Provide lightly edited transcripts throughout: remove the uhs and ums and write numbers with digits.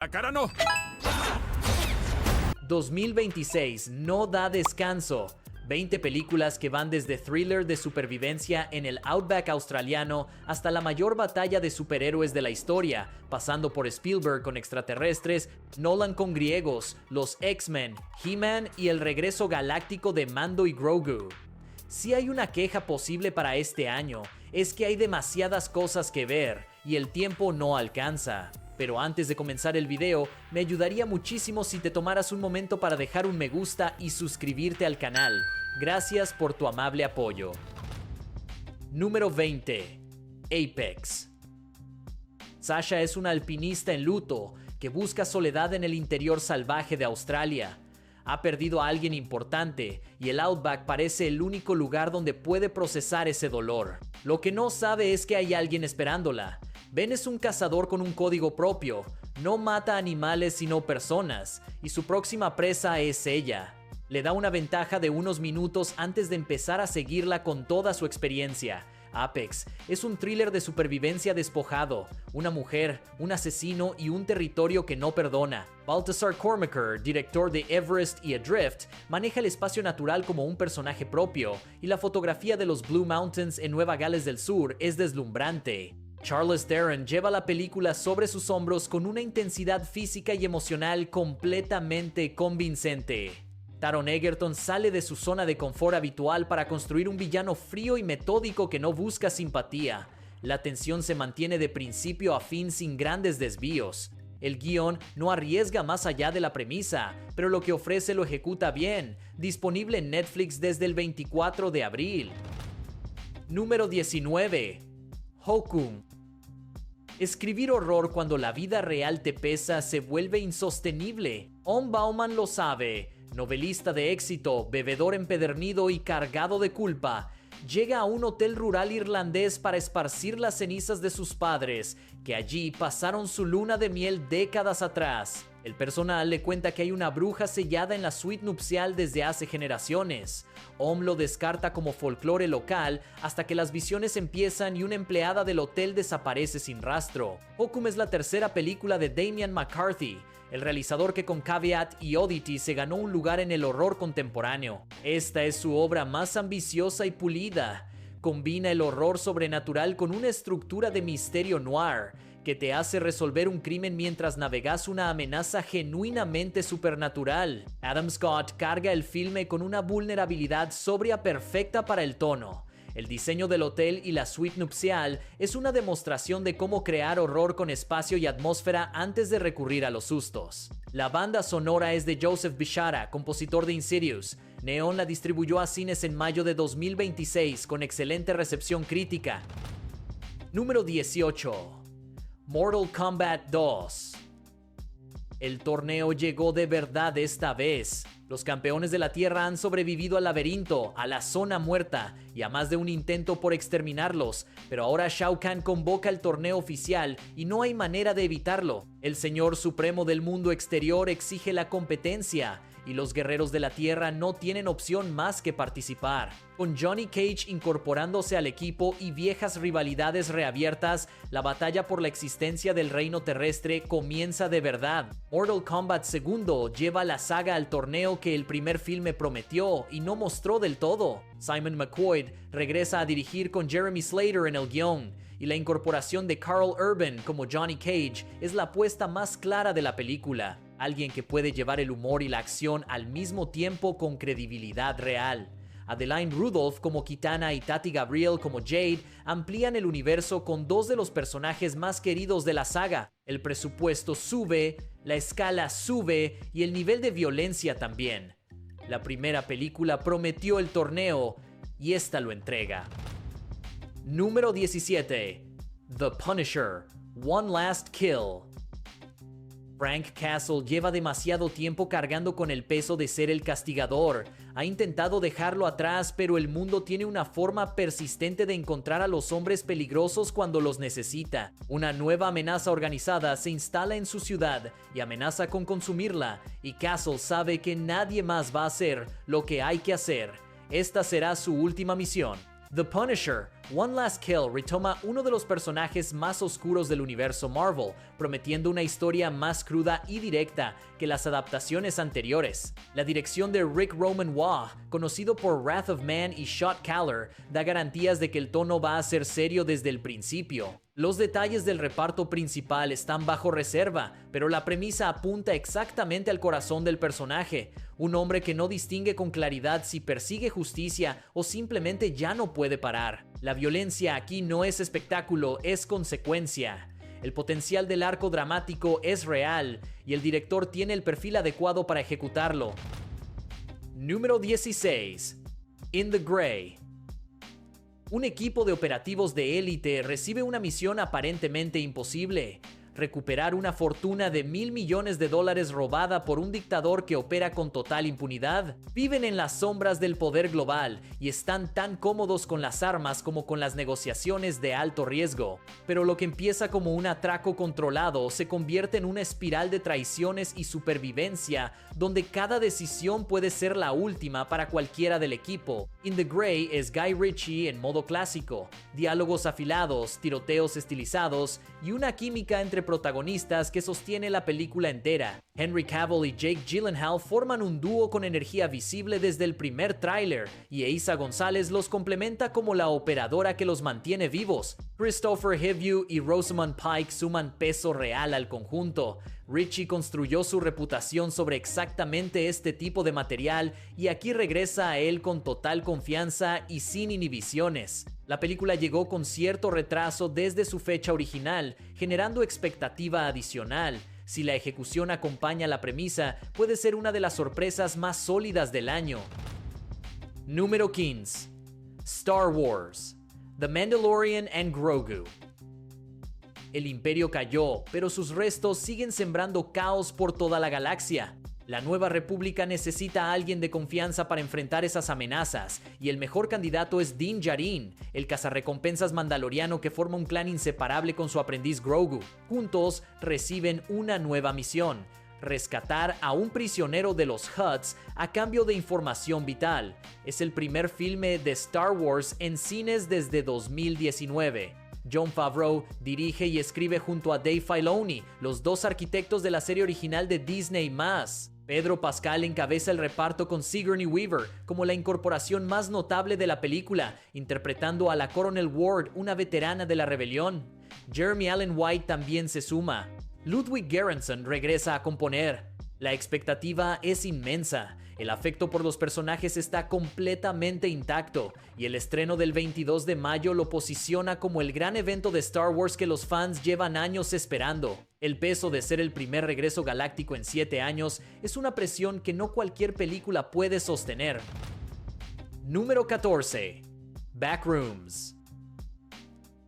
La cara no. 2026 no da descanso. 20 películas que van desde thriller de supervivencia en el Outback australiano hasta la mayor batalla de superhéroes de la historia, pasando por Spielberg con extraterrestres, Nolan con griegos, los X-Men, He-Man y el regreso galáctico de Mando y Grogu. Si hay una queja posible para este año, es que hay demasiadas cosas que ver y el tiempo no alcanza. Pero antes de comenzar el video, me ayudaría muchísimo si te tomaras un momento para dejar un me gusta y suscribirte al canal. Gracias por tu amable apoyo. Número 20. Apex. Sasha es una alpinista en luto que busca soledad en el interior salvaje de Australia. Ha perdido a alguien importante y el Outback parece el único lugar donde puede procesar ese dolor. Lo que no sabe es que hay alguien esperándola. Ben es un cazador con un código propio, no mata animales sino personas, y su próxima presa es ella. Le da una ventaja de unos minutos antes de empezar a seguirla con toda su experiencia. Apex es un thriller de supervivencia despojado, una mujer, un asesino y un territorio que no perdona. Baltasar Kormaker, director de Everest y Adrift, maneja el espacio natural como un personaje propio, y la fotografía de los Blue Mountains en Nueva Gales del Sur es deslumbrante. Charlize Theron lleva la película sobre sus hombros con una intensidad física y emocional completamente convincente. Taron Egerton sale de su zona de confort habitual para construir un villano frío y metódico que no busca simpatía. La tensión se mantiene de principio a fin sin grandes desvíos. El guión no arriesga más allá de la premisa, pero lo que ofrece lo ejecuta bien. Disponible en Netflix desde el 24 de abril. Número 19. Hokum. Escribir horror cuando la vida real te pesa se vuelve insostenible. Om Bauman lo sabe. Novelista de éxito, bebedor empedernido y cargado de culpa, llega a un hotel rural irlandés para esparcir las cenizas de sus padres, que allí pasaron su luna de miel décadas atrás. El personal le cuenta que hay una bruja sellada en la suite nupcial desde hace generaciones. Om lo descarta como folclore local hasta que las visiones empiezan y una empleada del hotel desaparece sin rastro. Hokum es la tercera película de Damian McCarthy, el realizador que con Caveat y Oddity se ganó un lugar en el horror contemporáneo. Esta es su obra más ambiciosa y pulida. Combina el horror sobrenatural con una estructura de misterio noir que te hace resolver un crimen mientras navegas una amenaza genuinamente supernatural. Adam Scott carga el filme con una vulnerabilidad sobria perfecta para el tono. El diseño del hotel y la suite nupcial es una demostración de cómo crear horror con espacio y atmósfera antes de recurrir a los sustos. La banda sonora es de Joseph Bishara, compositor de Insidious. Neon la distribuyó a cines en mayo de 2026 con excelente recepción crítica. Número 18. Mortal Kombat 2. El torneo llegó de verdad esta vez. Los campeones de la Tierra han sobrevivido al laberinto, a la zona muerta y a más de un intento por exterminarlos, pero ahora Shao Kahn convoca el torneo oficial y no hay manera de evitarlo. El Señor Supremo del mundo exterior exige la competencia y los guerreros de la Tierra no tienen opción más que participar. Con Johnny Cage incorporándose al equipo y viejas rivalidades reabiertas, la batalla por la existencia del reino terrestre comienza de verdad. Mortal Kombat 2 lleva la saga al torneo que el primer filme prometió y no mostró del todo. Simon McQuoid regresa a dirigir con Jeremy Slater en el guión, y la incorporación de Carl Urban como Johnny Cage es la apuesta más clara de la película. Alguien que puede llevar el humor y la acción al mismo tiempo con credibilidad real. Adeline Rudolph como Kitana y Tati Gabriel como Jade amplían el universo con dos de los personajes más queridos de la saga. El presupuesto sube, la escala sube y el nivel de violencia también. La primera película prometió el torneo y esta lo entrega. Número 17. The Punisher, One Last Kill. Frank Castle lleva demasiado tiempo cargando con el peso de ser el castigador. Ha intentado dejarlo atrás, pero el mundo tiene una forma persistente de encontrar a los hombres peligrosos cuando los necesita. Una nueva amenaza organizada se instala en su ciudad y amenaza con consumirla, y Castle sabe que nadie más va a hacer lo que hay que hacer. Esta será su última misión. The Punisher, One Last Kill retoma uno de los personajes más oscuros del universo Marvel, prometiendo una historia más cruda y directa que las adaptaciones anteriores. La dirección de Rick Roman Waugh, conocido por Wrath of Man y Shot Caller, da garantías de que el tono va a ser serio desde el principio. Los detalles del reparto principal están bajo reserva, pero la premisa apunta exactamente al corazón del personaje, un hombre que no distingue con claridad si persigue justicia o simplemente ya no puede parar. La violencia aquí no es espectáculo, es consecuencia. El potencial del arco dramático es real y el director tiene el perfil adecuado para ejecutarlo. Número 16. In the Grey. Un equipo de operativos de élite recibe una misión aparentemente imposible: recuperar una fortuna de $1.000 millones robada por un dictador que opera con total impunidad. Viven en las sombras del poder global y están tan cómodos con las armas como con las negociaciones de alto riesgo. Pero lo que empieza como un atraco controlado se convierte en una espiral de traiciones y supervivencia, donde cada decisión puede ser la última para cualquiera del equipo. In the Grey es Guy Ritchie en modo clásico: diálogos afilados, tiroteos estilizados y una química entre protagonistas que sostiene la película entera. Henry Cavill y Jake Gyllenhaal forman un dúo con energía visible desde el primer tráiler, y Eiza González los complementa como la operadora que los mantiene vivos. Christopher Hivju y Rosamund Pike suman peso real al conjunto. Ritchie construyó su reputación sobre exactamente este tipo de material y aquí regresa a él con total confianza y sin inhibiciones. La película llegó con cierto retraso desde su fecha original, generando expectativa adicional. Si la ejecución acompaña la premisa, puede ser una de las sorpresas más sólidas del año. Número 15. Star Wars: The Mandalorian and Grogu. El Imperio cayó, pero sus restos siguen sembrando caos por toda la galaxia. La Nueva República necesita a alguien de confianza para enfrentar esas amenazas, y el mejor candidato es Din Djarin, el cazarrecompensas mandaloriano que forma un clan inseparable con su aprendiz Grogu. Juntos reciben una nueva misión: rescatar a un prisionero de los Hutts a cambio de información vital. Es el primer filme de Star Wars en cines desde 2019. Jon Favreau dirige y escribe junto a Dave Filoni, los dos arquitectos de la serie original de Disney+. Pedro Pascal encabeza el reparto con Sigourney Weaver como la incorporación más notable de la película, interpretando a la Coronel Ward, una veterana de la rebelión. Jeremy Allen White también se suma. Ludwig Göransson regresa a componer. La expectativa es inmensa. El afecto por los personajes está completamente intacto, y el estreno del 22 de mayo lo posiciona como el gran evento de Star Wars que los fans llevan años esperando. El peso de ser el primer regreso galáctico en 7 años es una presión que no cualquier película puede sostener. Número 14. Backrooms.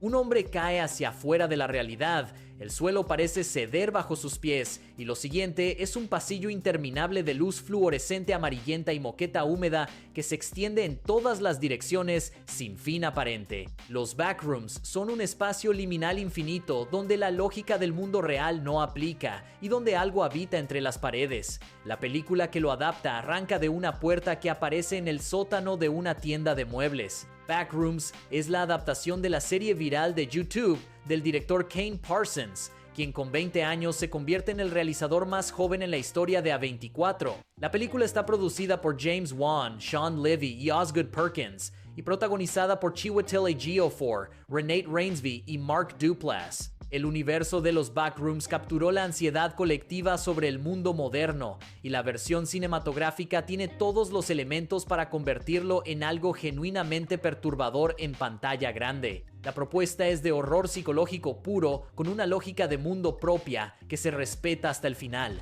Un hombre cae hacia afuera de la realidad. El suelo parece ceder bajo sus pies, y lo siguiente es un pasillo interminable de luz fluorescente amarillenta y moqueta húmeda que se extiende en todas las direcciones sin fin aparente. Los backrooms son un espacio liminal infinito donde la lógica del mundo real no aplica y donde algo habita entre las paredes. La película que lo adapta arranca de una puerta que aparece en el sótano de una tienda de muebles. Backrooms es la adaptación de la serie viral de YouTube del director Kane Parsons, quien con 20 años se convierte en el realizador más joven en la historia de A24. La película está producida por James Wan, Sean Levy y Osgood Perkins, y protagonizada por Chiwetel Ejiofor, Renate Reinsve y Mark Duplass. El universo de los Backrooms capturó la ansiedad colectiva sobre el mundo moderno, y la versión cinematográfica tiene todos los elementos para convertirlo en algo genuinamente perturbador en pantalla grande. La propuesta es de horror psicológico puro, con una lógica de mundo propia que se respeta hasta el final.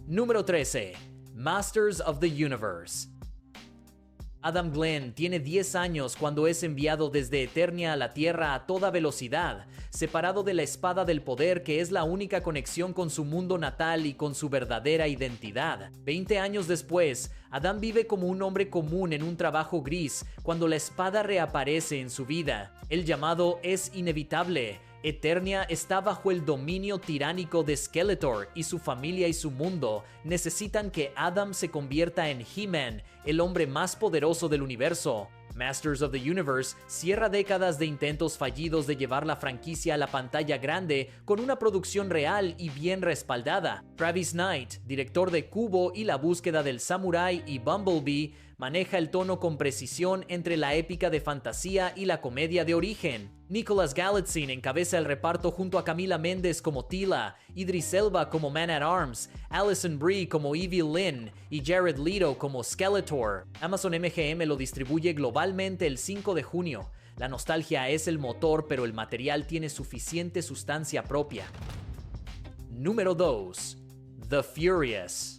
Número 13. Masters of the Universe. Adam Glenn tiene 10 años cuando es enviado desde Eternia a la Tierra a toda velocidad, separado de la espada del poder que es la única conexión con su mundo natal y con su verdadera identidad. 20 años después, Adam vive como un hombre común en un trabajo gris cuando la espada reaparece en su vida. El llamado es inevitable. Eternia está bajo el dominio tiránico de Skeletor, y su familia y su mundo necesitan que Adam se convierta en He-Man, el hombre más poderoso del universo. Masters of the Universe cierra décadas de intentos fallidos de llevar la franquicia a la pantalla grande con una producción real y bien respaldada. Travis Knight, director de Kubo y La búsqueda del samurái y Bumblebee, maneja el tono con precisión entre la épica de fantasía y la comedia de origen. Nicholas Galitzine encabeza el reparto junto a Camila Mendes como Tila, Idris Elba como Man-at-Arms, Alison Brie como Evil Lynn y Jared Leto como Skeletor. Amazon MGM lo distribuye globalmente el 5 de junio. La nostalgia es el motor, pero el material tiene suficiente sustancia propia. Número 2. The Furious.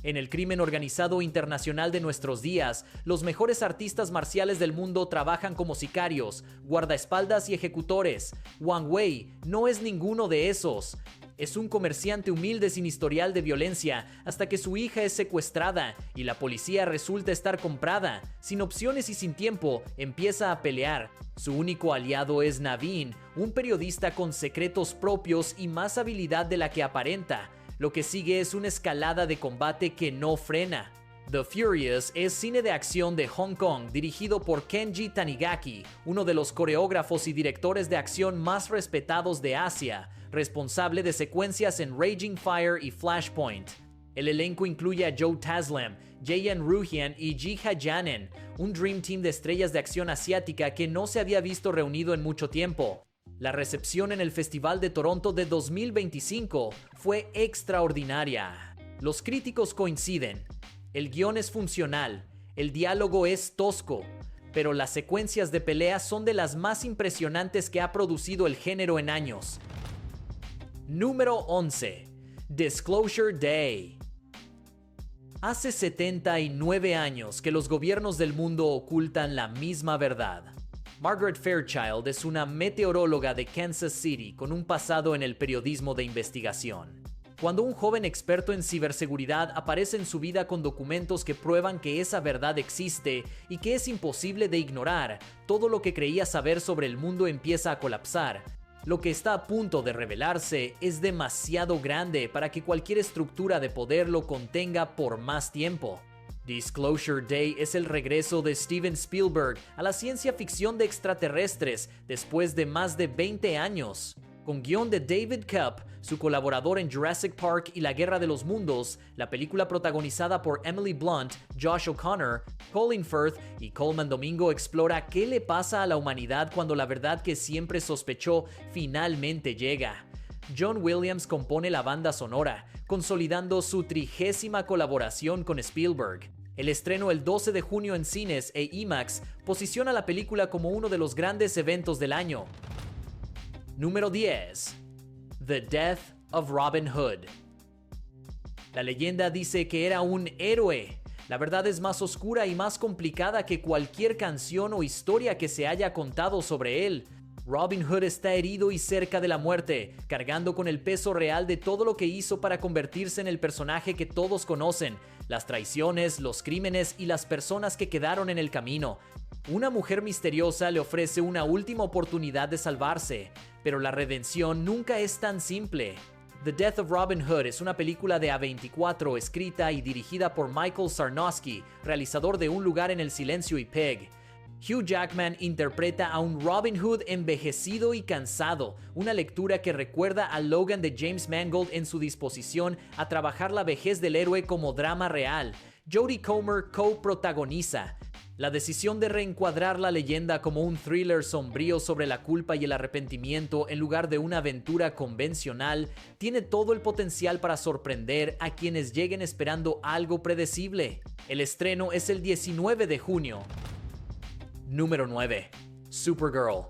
En el crimen organizado internacional de nuestros días, los mejores artistas marciales del mundo trabajan como sicarios, guardaespaldas y ejecutores. Wang Wei no es ninguno de esos. Es un comerciante humilde sin historial de violencia hasta que su hija es secuestrada y la policía resulta estar comprada. Sin opciones y sin tiempo, empieza a pelear. Su único aliado es Naveen, un periodista con secretos propios y más habilidad de la que aparenta. Lo que sigue es una escalada de combate que no frena. The Furious es cine de acción de Hong Kong dirigido por Kenji Tanigaki, uno de los coreógrafos y directores de acción más respetados de Asia, responsable de secuencias en Raging Fire y Flashpoint. El elenco incluye a Joe Taslim, Jayan Ruhian y Jiha Janen, un Dream Team de estrellas de acción asiática que no se había visto reunido en mucho tiempo. La recepción en el Festival de Toronto de 2025 fue extraordinaria. Los críticos coinciden. El guión es funcional, el diálogo es tosco, pero las secuencias de pelea son de las más impresionantes que ha producido el género en años. Número 11. Disclosure Day. Hace 79 años que los gobiernos del mundo ocultan la misma verdad. Margaret Fairchild es una meteoróloga de Kansas City con un pasado en el periodismo de investigación. Cuando un joven experto en ciberseguridad aparece en su vida con documentos que prueban que esa verdad existe y que es imposible de ignorar, todo lo que creía saber sobre el mundo empieza a colapsar. Lo que está a punto de revelarse es demasiado grande para que cualquier estructura de poder lo contenga por más tiempo. Disclosure Day es el regreso de Steven Spielberg a la ciencia ficción de extraterrestres después de más de 20 años. Con guión de David Koepp, su colaborador en Jurassic Park y La Guerra de los Mundos, la película protagonizada por Emily Blunt, Josh O'Connor, Colin Firth y Colman Domingo explora qué le pasa a la humanidad cuando la verdad que siempre sospechó finalmente llega. John Williams compone la banda sonora, consolidando su 30ª colaboración con Spielberg. El estreno el 12 de junio en cines e IMAX posiciona la película como uno de los grandes eventos del año. Número 10. The Death of Robin Hood. La leyenda dice que era un héroe. La verdad es más oscura y más complicada que cualquier canción o historia que se haya contado sobre él. Robin Hood está herido y cerca de la muerte, cargando con el peso real de todo lo que hizo para convertirse en el personaje que todos conocen, las traiciones, los crímenes y las personas que quedaron en el camino. Una mujer misteriosa le ofrece una última oportunidad de salvarse, pero la redención nunca es tan simple. The Death of Robin Hood es una película de A24 escrita y dirigida por Michael Sarnowski, realizador de Un lugar en el silencio y Peg. Hugh Jackman interpreta a un Robin Hood envejecido y cansado, una lectura que recuerda a Logan de James Mangold en su disposición a trabajar la vejez del héroe como drama real. Jodie Comer co-protagoniza. La decisión de reencuadrar la leyenda como un thriller sombrío sobre la culpa y el arrepentimiento en lugar de una aventura convencional tiene todo el potencial para sorprender a quienes lleguen esperando algo predecible. El estreno es el 19 de junio. Número 9. Supergirl.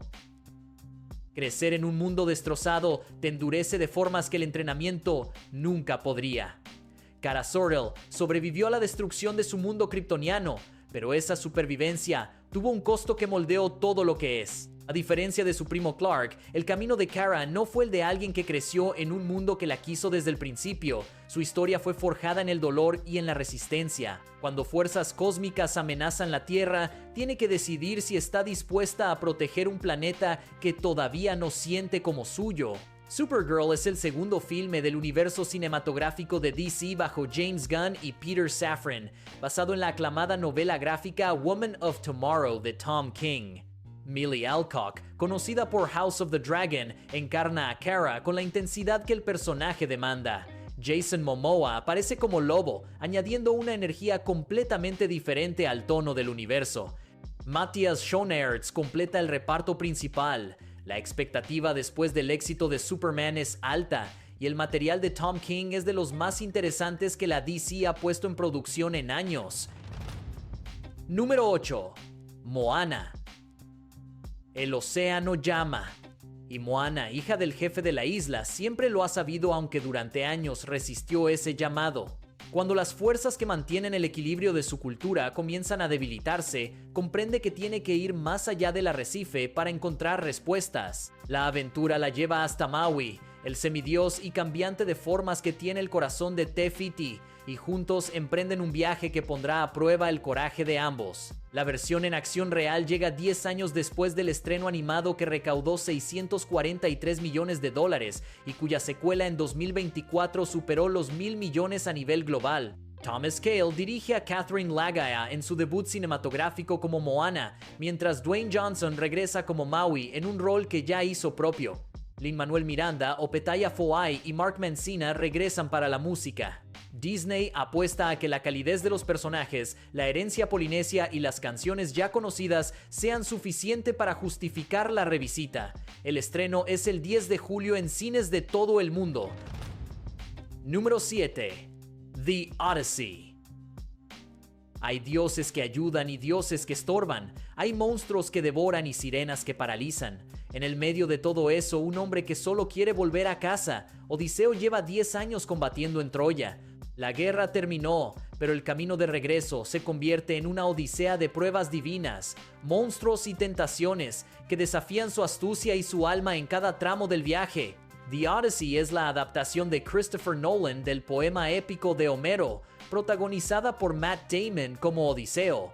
Crecer en un mundo destrozado te endurece de formas que el entrenamiento nunca podría. Kara Zor-El sobrevivió a la destrucción de su mundo kryptoniano, pero esa supervivencia tuvo un costo que moldeó todo lo que es. A diferencia de su primo Clark, el camino de Kara no fue el de alguien que creció en un mundo que la quiso desde el principio. Su historia fue forjada en el dolor y en la resistencia. Cuando fuerzas cósmicas amenazan la Tierra, tiene que decidir si está dispuesta a proteger un planeta que todavía no siente como suyo. Supergirl es el segundo filme del universo cinematográfico de DC bajo James Gunn y Peter Safran, basado en la aclamada novela gráfica Woman of Tomorrow de Tom King. Millie Alcock, conocida por House of the Dragon, encarna a Kara con la intensidad que el personaje demanda. Jason Momoa aparece como Lobo, añadiendo una energía completamente diferente al tono del universo. Matthias Schoenaerts completa el reparto principal. La expectativa después del éxito de Superman es alta, y el material de Tom King es de los más interesantes que la DC ha puesto en producción en años. Número 8. Moana. El océano llama. Y Moana, hija del jefe de la isla, siempre lo ha sabido, aunque durante años resistió ese llamado. Cuando las fuerzas que mantienen el equilibrio de su cultura comienzan a debilitarse, comprende que tiene que ir más allá del arrecife para encontrar respuestas. La aventura la lleva hasta Maui, el semidios y cambiante de formas que tiene el corazón de Te Fiti, y juntos emprenden un viaje que pondrá a prueba el coraje de ambos. La versión en acción real llega 10 años después del estreno animado, que recaudó $643 millones y cuya secuela en 2024 superó los 1.000 millones a nivel global. Thomas Kail dirige a Catherine Lagaya en su debut cinematográfico como Moana, mientras Dwayne Johnson regresa como Maui en un rol que ya hizo propio. Lin-Manuel Miranda, Opetaya Foai y Mark Mancina regresan para la música. Disney apuesta a que la calidez de los personajes, la herencia polinesia y las canciones ya conocidas sean suficiente para justificar la revisita. El estreno es el 10 de julio en cines de todo el mundo. Número 7. The Odyssey. Hay dioses que ayudan y dioses que estorban. Hay monstruos que devoran y sirenas que paralizan. En el medio de todo eso, un hombre que solo quiere volver a casa. Odiseo lleva 10 años combatiendo en Troya. La guerra terminó, pero el camino de regreso se convierte en una odisea de pruebas divinas, monstruos y tentaciones que desafían su astucia y su alma en cada tramo del viaje. The Odyssey es la adaptación de Christopher Nolan del poema épico de Homero, protagonizada por Matt Damon como Odiseo.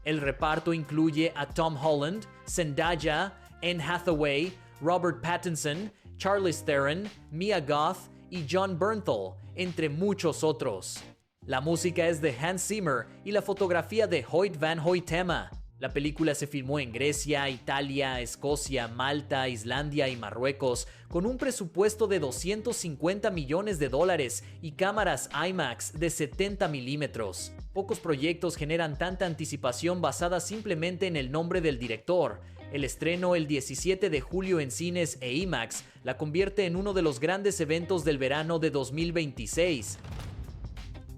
El reparto incluye a Tom Holland, Zendaya, Anne Hathaway, Robert Pattinson, Charlize Theron, Mia Goth y Jon Bernthal, entre muchos otros. La música es de Hans Zimmer y la fotografía de Hoyt van Hoytema. La película se filmó en Grecia, Italia, Escocia, Malta, Islandia y Marruecos, con un presupuesto de $250 millones y cámaras IMAX de 70 milímetros. Pocos proyectos generan tanta anticipación basada simplemente en el nombre del director. El estreno el 17 de julio en cines e IMAX la convierte en uno de los grandes eventos del verano de 2026.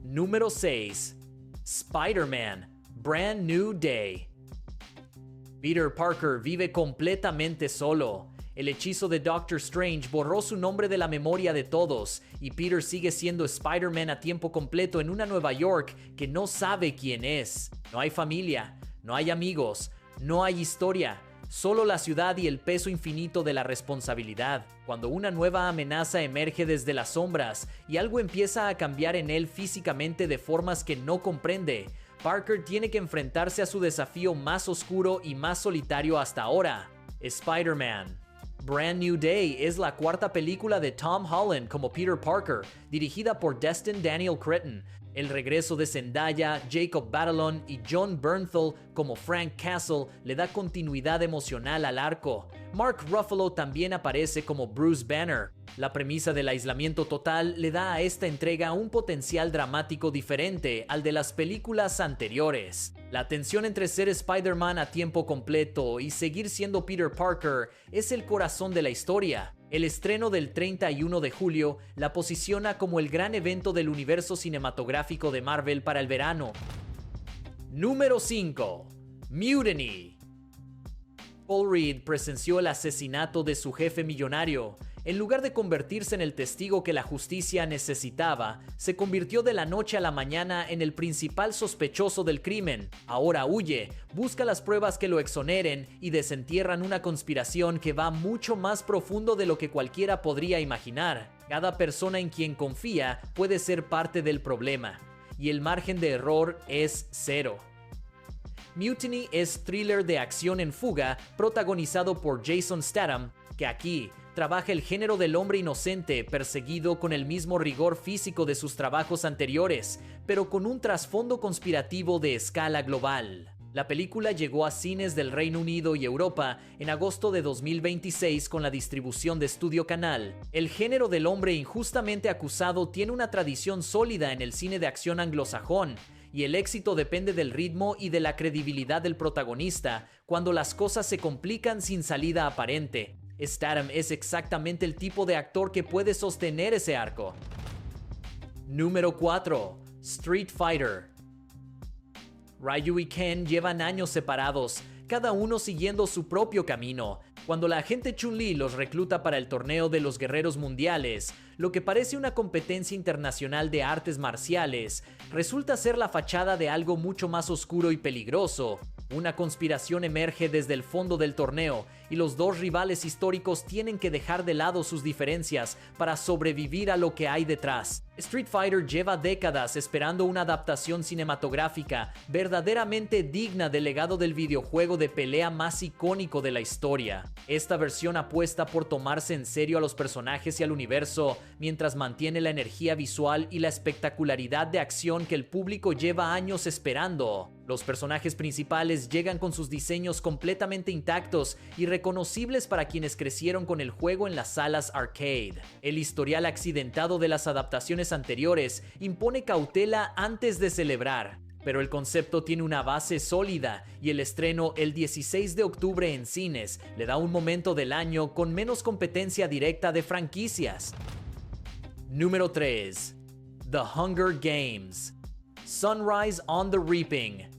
Número 6. Spider-Man: Brand New Day. Peter Parker vive completamente solo. El hechizo de Doctor Strange borró su nombre de la memoria de todos, y Peter sigue siendo Spider-Man a tiempo completo en una Nueva York que no sabe quién es. No hay familia, no hay amigos, no hay historia. Solo la ciudad y el peso infinito de la responsabilidad. Cuando una nueva amenaza emerge desde las sombras y algo empieza a cambiar en él físicamente de formas que no comprende, Parker tiene que enfrentarse a su desafío más oscuro y más solitario hasta ahora: Spider-Man. Brand New Day es la cuarta película de Tom Holland como Peter Parker, dirigida por Destin Daniel Cretton. El regreso de Zendaya, Jacob Batalon y Jon Bernthal como Frank Castle le da continuidad emocional al arco. Mark Ruffalo también aparece como Bruce Banner. La premisa del aislamiento total le da a esta entrega un potencial dramático diferente al de las películas anteriores. La tensión entre ser Spider-Man a tiempo completo y seguir siendo Peter Parker es el corazón de la historia. El estreno del 31 de julio la posiciona como el gran evento del universo cinematográfico de Marvel para el verano. Número 5. Mutiny. Paul Reed presenció el asesinato de su jefe millonario. En lugar de convertirse en el testigo que la justicia necesitaba, se convirtió de la noche a la mañana en el principal sospechoso del crimen. Ahora huye, busca las pruebas que lo exoneren y desentierran una conspiración que va mucho más profundo de lo que cualquiera podría imaginar. Cada persona en quien confía puede ser parte del problema, y el margen de error es cero. Mutiny es thriller de acción en fuga protagonizado por Jason Statham, que aquí trabaja el género del hombre inocente, perseguido con el mismo rigor físico de sus trabajos anteriores, pero con un trasfondo conspirativo de escala global. La película llegó a cines del Reino Unido y Europa en agosto de 2026 con la distribución de Studio Canal. El género del hombre injustamente acusado tiene una tradición sólida en el cine de acción anglosajón, y el éxito depende del ritmo y de la credibilidad del protagonista cuando las cosas se complican sin salida aparente. Statham es exactamente el tipo de actor que puede sostener ese arco. Número 4. Street Fighter. Ryu y Ken llevan años separados, cada uno siguiendo su propio camino. Cuando la agente Chun-Li los recluta para el torneo de los guerreros mundiales, lo que parece una competencia internacional de artes marciales, resulta ser la fachada de algo mucho más oscuro y peligroso. Una conspiración emerge desde el fondo del torneo y los dos rivales históricos tienen que dejar de lado sus diferencias para sobrevivir a lo que hay detrás. Street Fighter lleva décadas esperando una adaptación cinematográfica verdaderamente digna del legado del videojuego de pelea más icónico de la historia. Esta versión apuesta por tomarse en serio a los personajes y al universo, mientras mantiene la energía visual y la espectacularidad de acción que el público lleva años esperando. Los personajes principales llegan con sus diseños completamente intactos y reconocibles para quienes crecieron con el juego en las salas arcade. El historial accidentado de las adaptaciones anteriores impone cautela antes de celebrar, pero el concepto tiene una base sólida y el estreno el 16 de octubre en cines le da un momento del año con menos competencia directa de franquicias. Número 3. The Hunger Games. Sunrise on the Reaping.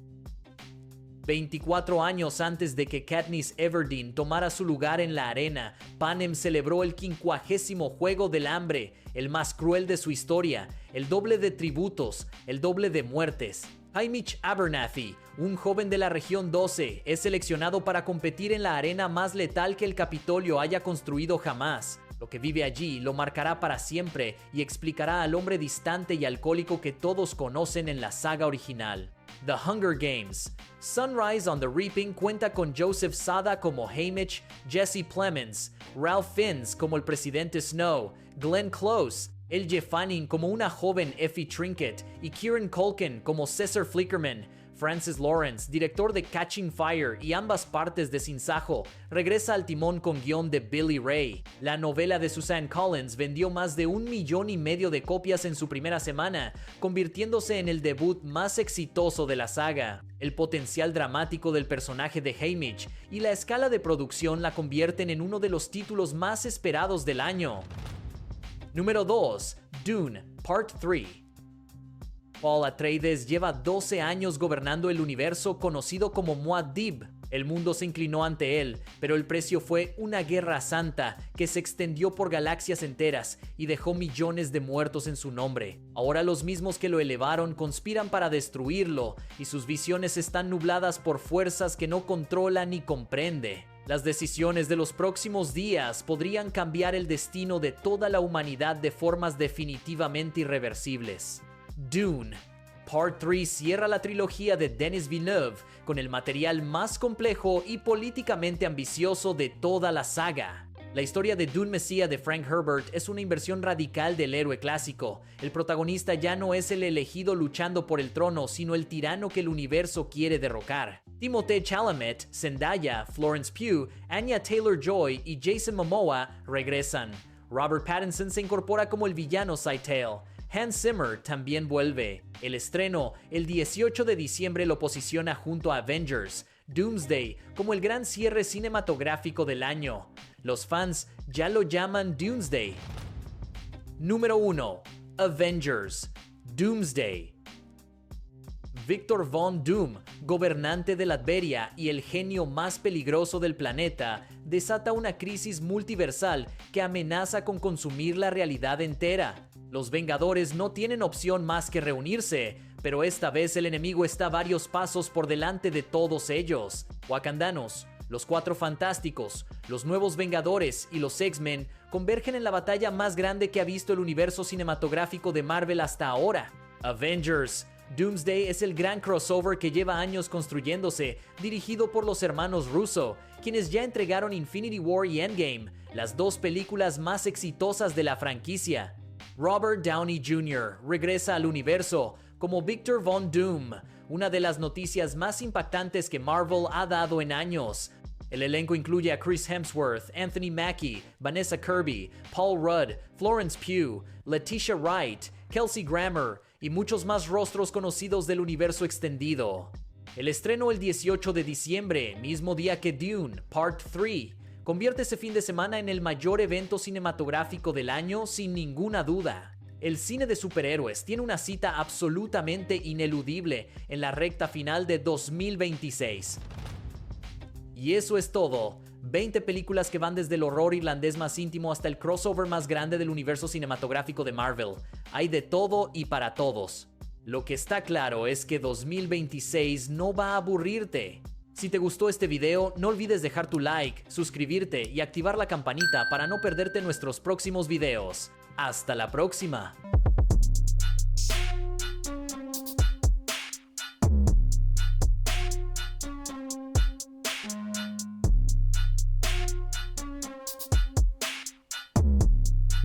24 años antes de que Katniss Everdeen tomara su lugar en la arena, Panem celebró el 50º Juego del Hambre, el más cruel de su historia, el doble de tributos, el doble de muertes. Haymitch Abernathy, un joven de la región 12, es seleccionado para competir en la arena más letal que el Capitolio haya construido jamás. Lo que vive allí lo marcará para siempre y explicará al hombre distante y alcohólico que todos conocen en la saga original. The Hunger Games. Sunrise on the Reaping cuenta con Joseph Sada como Haymitch, Jesse Plemons, Ralph Fiennes como el presidente Snow, Glenn Close, Elle Fanning como una joven Effie Trinket y Kieran Culkin como Cesar Flickerman. Francis Lawrence, director de Catching Fire y ambas partes de Sin Sajo, regresa al timón con guión de Billy Ray. La novela de Suzanne Collins vendió más de 1,5 millones de copias en su primera semana, convirtiéndose en el debut más exitoso de la saga. El potencial dramático del personaje de Haymitch y la escala de producción la convierten en uno de los títulos más esperados del año. Número 2. Dune, Part 3. Paul Atreides lleva 12 años gobernando el universo conocido como Muad'Dib. El mundo se inclinó ante él, pero el precio fue una guerra santa que se extendió por galaxias enteras y dejó millones de muertos en su nombre. Ahora los mismos que lo elevaron conspiran para destruirlo, y sus visiones están nubladas por fuerzas que no controla ni comprende. Las decisiones de los próximos días podrían cambiar el destino de toda la humanidad de formas definitivamente irreversibles. Dune. Part 3 cierra la trilogía de Denis Villeneuve con el material más complejo y políticamente ambicioso de toda la saga. La historia de Dune Messiah de Frank Herbert es una inversión radical del héroe clásico. El protagonista ya no es el elegido luchando por el trono, sino el tirano que el universo quiere derrocar. Timothée Chalamet, Zendaya, Florence Pugh, Anya Taylor-Joy y Jason Momoa regresan. Robert Pattinson se incorpora como el villano Scytale. Hans Zimmer también vuelve. El estreno, el 18 de diciembre, lo posiciona junto a Avengers, Doomsday, como el gran cierre cinematográfico del año. Los fans ya lo llaman Doomsday. Número 1. Avengers, Doomsday. Victor Von Doom, gobernante de Latveria y el genio más peligroso del planeta, desata una crisis multiversal que amenaza con consumir la realidad entera. Los Vengadores no tienen opción más que reunirse, pero esta vez el enemigo está varios pasos por delante de todos ellos. Wakandanos, los Cuatro Fantásticos, los Nuevos Vengadores y los X-Men convergen en la batalla más grande que ha visto el universo cinematográfico de Marvel hasta ahora. Avengers. Doomsday es el gran crossover que lleva años construyéndose, dirigido por los hermanos Russo, quienes ya entregaron Infinity War y Endgame. las dos películas más exitosas de la franquicia. Robert Downey Jr. regresa al universo como Victor Von Doom, una de las noticias más impactantes que Marvel ha dado en años. El elenco incluye a Chris Hemsworth, Anthony Mackie, Vanessa Kirby, Paul Rudd, Florence Pugh, Letitia Wright, Kelsey Grammer y muchos más rostros conocidos del universo extendido. El estreno el 18 de diciembre, mismo día que Dune, Part 3, convierte ese fin de semana en el mayor evento cinematográfico del año sin ninguna duda. El cine de superhéroes tiene una cita absolutamente ineludible en la recta final de 2026. Y eso es todo. 20 películas que van desde el horror irlandés más íntimo hasta el crossover más grande del universo cinematográfico de Marvel. Hay de todo y para todos. Lo que está claro es que 2026 no va a aburrirte. Si te gustó este video, no olvides dejar tu like, suscribirte y activar la campanita para no perderte nuestros próximos videos. ¡Hasta la próxima!